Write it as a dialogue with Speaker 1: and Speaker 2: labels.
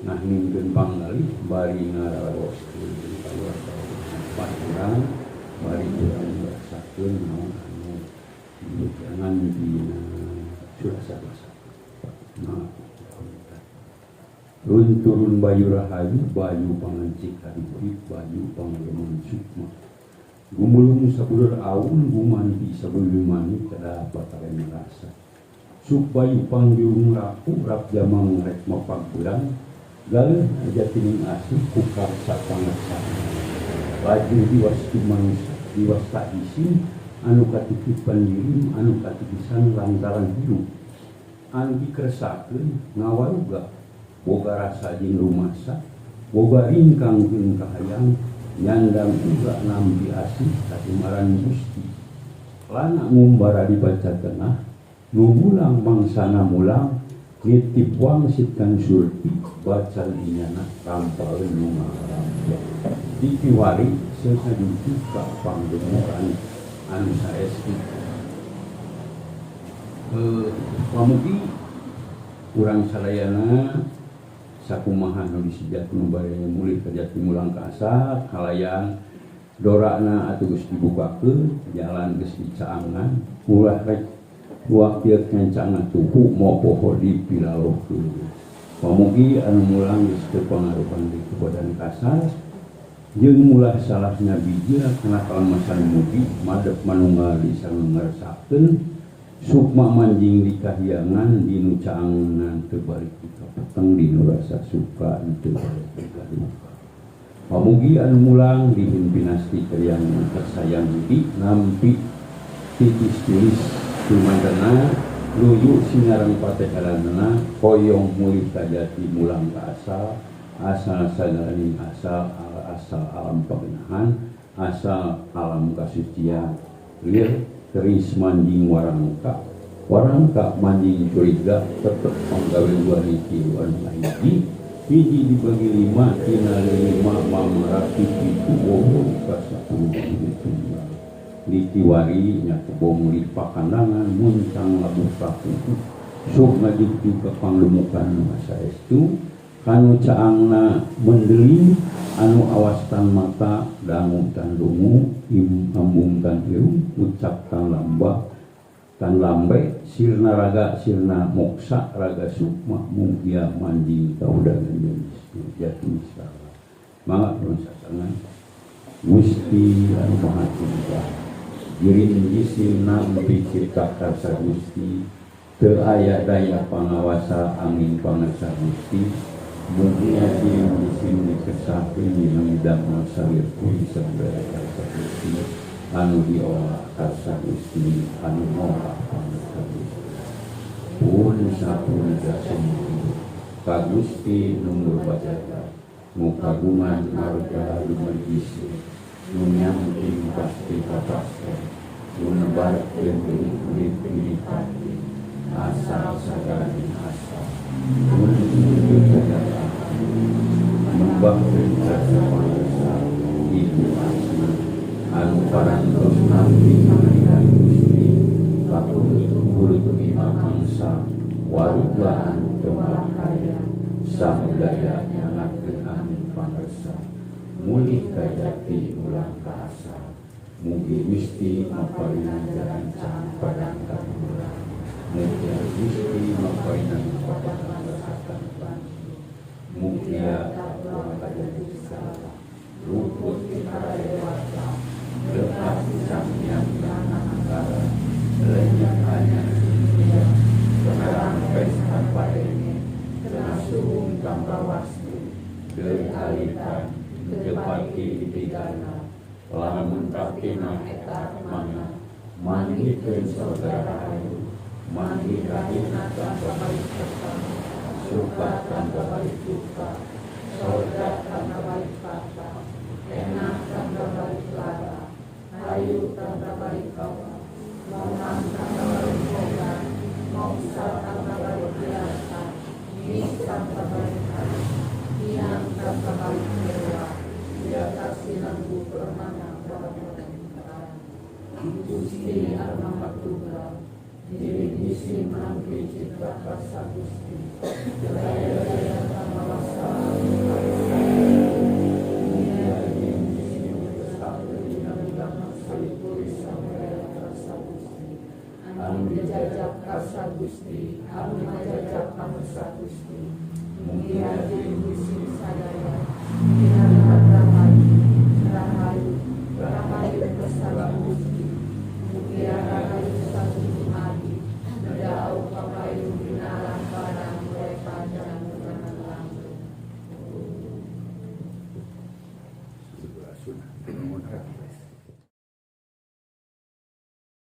Speaker 1: ngahningkeun panggalih bari ngaraoskeun paturan bari urang ngarasakeun naon anu jangan dina surasa-surasa. Nah, turun bayu rahayu, bayu pangancik haripit, bayu pangaleman sukma. Gumulung sabulur aun, gumandi sabulur mani, terdapat kalian merasa. Suk bayu panggiung raku, rap jamang rek mapagpulang, galih aja tining asih, kukar sapangasan. Laju diwas manusia, diwas tak isin, anu katikipan dirim, anu katikisan lantaran hidup. Anu dikeresakeun ngawaruga, boga rasa jeung rumasa, boga ringkang jeung kahayang, nyandang uga nampi asih katimaran Gusti. Lana ngumbara dibaca tengah, nu mulang mangsana mulang, nitip wangsit kang surti, bacal inyana rampaeun nu ngarampa. Dikiwari sesaduju ka pangdemuran anu saesti. Pamugi urang sadayana sakumaha nu disijat nu bari mulih ka jati mulang ka asal kalayang dorana atuh geus dibukakeun jalan geus dicaangan ulah rek waktu kencangan tuhu mau poho dipilalohkeun. Pamugi anu mulang geus teu pangarupan di kebadan kasar jeung mulah salahna bijil kana kawan masan mugi madep manunggal disang ngarsakeun sukma manjing di kahyangan di nu caangan teu balik kapeteng di nu rasa suka teu balik ka duka. Pamugi anu mulang dihimpinas ti yang tersayang di nampi titis tulis tumandana luyu sinarang patekalanna koyong mulih ka jati mulang ka asal sagalaning asal alam pageunahan asal alam kasucian lir teris manjing warangka manjing curiga tetep panggawe dua niki warna hiji dibagi 5 tina 5 mamarati itu wowo kasapuluh tunggal ditiwari nya kebom di pakandangan muncang labuh kaputu sok ngajukti ke panglemukan masa estu kanu caangna mendeling anu awastan mata dangu tan dungu ambung tan irung ucap tan lamba tan lambe sirna raga sirna moksa raga sukma mugia manjing kaudangan jenis jati salah mangga sasangan Gusti anu maha cinta jirin jisim nampi cipta karsa Gusti teu aya daya pangawasa angin pangasa Gusti mugia jirin jisim dikesakeun dina midang salirku sabda karsa Gusti anu diolah karsa Gusti anu moal pangasa Gusti pun sapun jasemu ka Gusti nu bajada nu kagungan marga luman isi nu nyangking pasti kapaskan nu nebarkeun kulit pati asal sagalaning asal nu dijadikan membangkeun rasa pangasa ibu asna anu parantos nampi pangadilan Gusti bakul guru imam mangsa warugaan kemah kaya samudaya nyangakeun amin pangresa mulih ka jati ulang ka asa mugi Gusti maparingan jarancang padang kamulang mugia Gusti maparingan padang rasakan panci mugia takwa kajadi segala luput kita dewasa lepas samyang dana negara lenyap hanya dunia sekarang pesta padene terasuhun tanpa wastu dari alitan kepati dipidana lamun kakina etak mana manggikeun saudara ayu manggi kahina tanpa balik petang suka tanpa balik duka sorga tanpa balik patah enak tanpa balik lara ayu tanpa balik kawan monang tanpa balik kogan moksa tanpa balik biasa nis tanpa balik hari tiang tanpa balik dewa di atas sinangku permana Gusti Arma Tunggal diri
Speaker 2: isi mampi citra kasa Gusti daya tamawasa dunia ini isi mustahil dengan dalam salipuri sampai kasa Gusti anu dijajak kasa Gusti anu majajak kasa Gusti mungkin isi